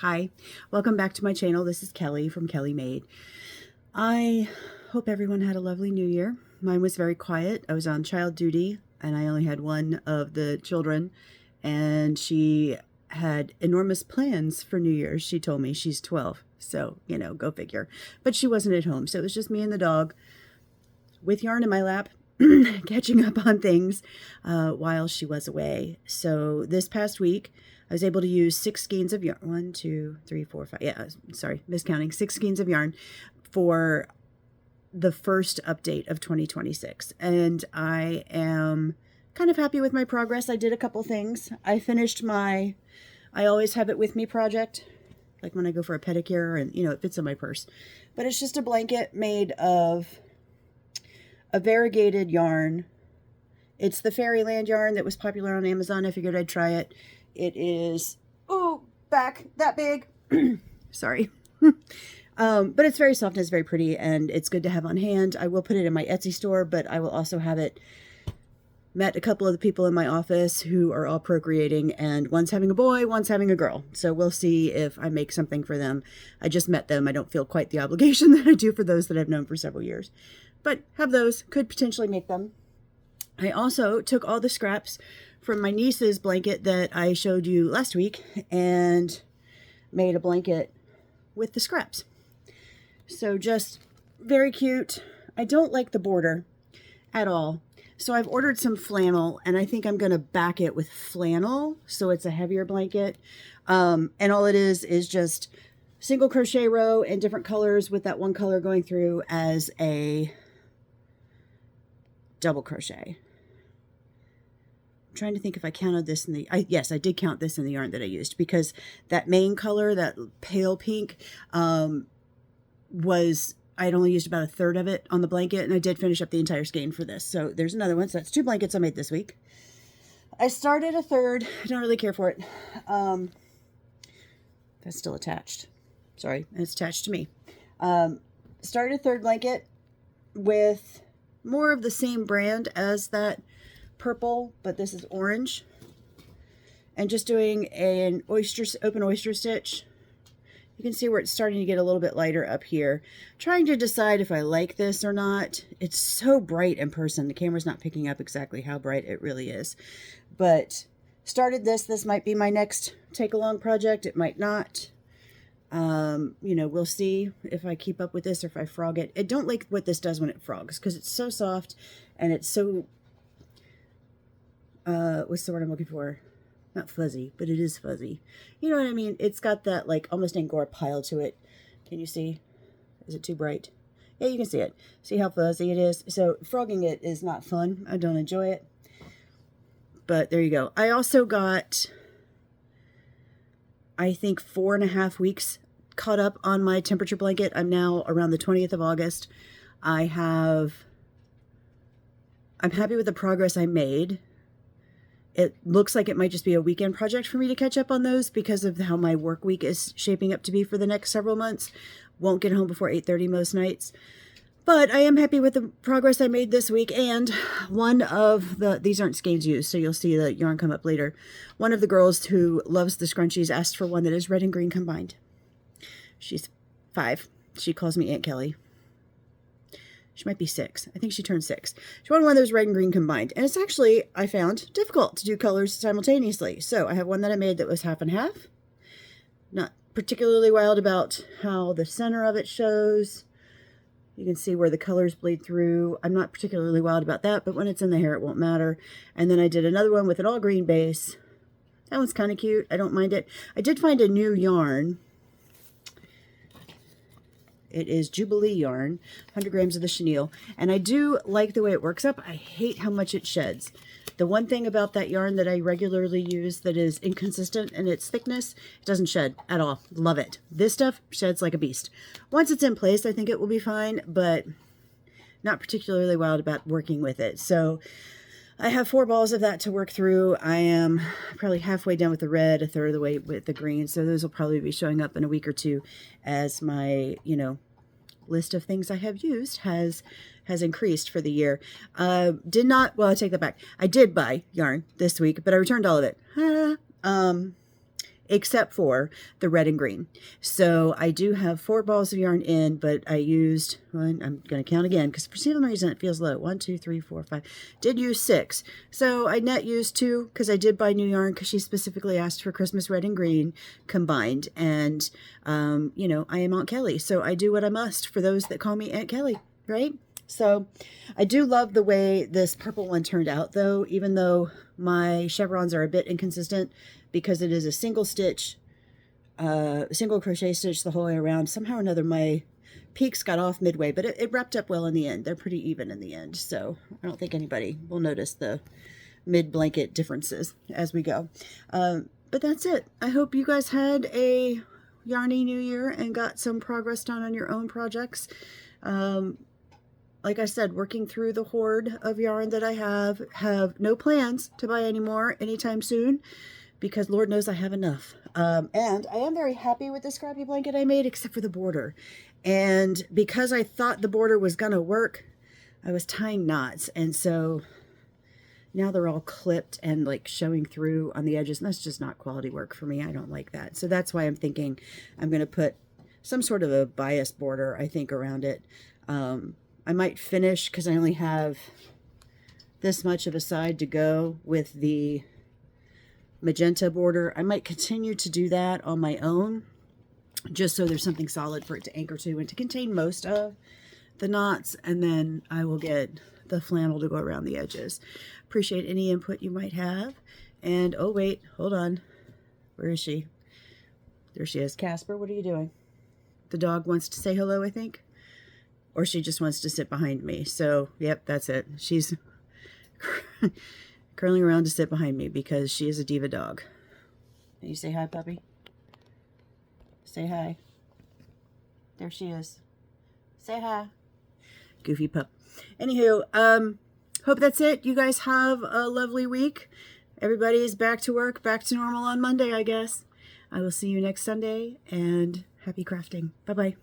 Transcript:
Hi, welcome back to my channel. This is Kelly from Kelly Made. I hope everyone had a lovely new year. Mine was very quiet. I was on child duty and I only had one of the children, and she had enormous plans for New Year's. She told me she's 12, so, you know, go figure. But she wasn't at home, so it was just me and the dog with yarn in my lap, catching up on things while she was away. So this past week, I was able to use 6 skeins of yarn. 1, 2, 3, 4, 5. Yeah, sorry, miscounting. 6 skeins of yarn for the first update of 2026. And I am kind of happy with my progress. I did a couple things. I finished my I Always Have It With Me project, like when I go for a pedicure, and, you know, it fits in my purse. But it's just a blanket made of a variegated yarn. It's the Fairyland yarn that was popular on Amazon. I figured I'd try it. It is, back that big. Sorry. But it's very soft and it's very pretty, and it's good to have on hand. I will put it in my Etsy store, but I will also have it. Met a couple of the people in my office who are all procreating, and one's having a boy, one's having a girl. So we'll see if I make something for them. I just met them. I don't feel quite the obligation that I do for those that I've known for several years. But have those, could potentially make them. I also took all the scraps from my niece's blanket that I showed you last week and made a blanket with the scraps. So just very cute. I don't like the border at all. So I've ordered some flannel, and I think I'm going to back it with flannel so it's a heavier blanket. And all it is just single crochet row in different colors with that one color going through as a double crochet. I'm trying to think if I counted this in the, yes, I did count this in the yarn that I used, because that main color, that pale pink, I'd only used about 1/3 of it on the blanket, and I did finish up the entire skein for this. So there's another one. So that's 2 blankets I made this week. I started a third. I don't really care for it. That's still attached. Sorry, it's attached to me. Started a third blanket with more of the same brand as that purple, but this is orange, and just doing an open oyster stitch. You can see where it's starting to get a little bit lighter up here. Trying to decide if I like this or not. It's so bright in person. The camera's not picking up exactly how bright it really is. But started this. This might be my next take-along project. It might not. You know, we'll see if I keep up with this or if I frog it. I don't like what this does when it frogs, because it's so soft and it's so, what's the word I'm looking for? Not fuzzy, but it is fuzzy. You know what I mean? It's got that, like, almost Angora pile to it. Can you see? Is it too bright? Yeah, you can see it. See how fuzzy it is? So frogging it is not fun. I don't enjoy it. But there you go. I also got, I think, 4.5 weeks caught up on my temperature blanket. I'm now around the 20th of August. I'm happy with the progress I made. It looks like it might just be a weekend project for me to catch up on those because of how my work week is shaping up to be for the next several months. Won't get home before 8:30 most nights. But I am happy with the progress I made this week. And one of these aren't skeins used, so you'll see the yarn come up later. One of the girls who loves the scrunchies asked for one that is red and green combined. She's 5. She calls me Aunt Kelly. She might be 6. I think she turned 6. She wanted one that was red and green combined. And it's actually, I found, difficult to do colors simultaneously. So I have one that I made that was half and half. Not particularly wild about how the center of it shows. You can see where the colors bleed through. I'm not particularly wild about that, but when it's in the hair, it won't matter. And then I did another one with an all green base. That one's kind of cute. I don't mind it. I did find a new yarn. It is Jubilee yarn, 100 grams of the chenille. And I do like the way it works up. I hate how much it sheds. The one thing about that yarn that I regularly use that is inconsistent in its thickness, it doesn't shed at all. Love it. This stuff sheds like a beast. Once it's in place, I think it will be fine, but not particularly wild about working with it. So I have 4 balls of that to work through. I am probably halfway done with the red, 1/3 of the way with the green. So those will probably be showing up in a week or two as my, you know, list of things I have used has increased for the year. Well, I take that back. I did buy yarn this week, but I returned all of it. except for the red and green. So I do have 4 balls of yarn in, but I used one. I'm going to count again because for some reason it feels low. 1, 2, 3, 4, 5. Did use 6. So I net used 2 because I did buy new yarn because she specifically asked for Christmas red and green combined. And, you know, I am Aunt Kelly, so I do what I must for those that call me Aunt Kelly, right? So I do love the way this purple one turned out, though, even though my chevrons are a bit inconsistent because it is a single stitch, single crochet stitch the whole way around. Somehow or another, my peaks got off midway, but it wrapped up well in the end. They're pretty even in the end, so I don't think anybody will notice the mid-blanket differences as we go. But that's it. I hope you guys had a yarny new year and got some progress done on your own projects. Like I said, working through the hoard of yarn that I have no plans to buy any more anytime soon because Lord knows I have enough. And I am very happy with the scrappy blanket I made, except for the border. And because I thought the border was going to work, I was tying knots. And so now they're all clipped and like showing through on the edges. And that's just not quality work for me. I don't like that. So that's why I'm thinking I'm going to put some sort of a bias border, I think, around it. I might finish because I only have this much of a side to go with the magenta border. I might continue to do that on my own just so there's something solid for it to anchor to and to contain most of the knots, and then I will get the flannel to go around the edges. Appreciate any input you might have. And oh wait, hold on. Where is she? There she is. Casper, what are you doing? The dog wants to say hello, I think. Or she just wants to sit behind me. So, yep, that's it. She's curling around to sit behind me because she is a diva dog. Can you say hi, puppy? Say hi. There she is. Say hi. Goofy pup. Anywho, hope that's it. You guys have a lovely week. Everybody is back to work, back to normal on Monday, I guess. I will see you next Sunday, and happy crafting. Bye-bye.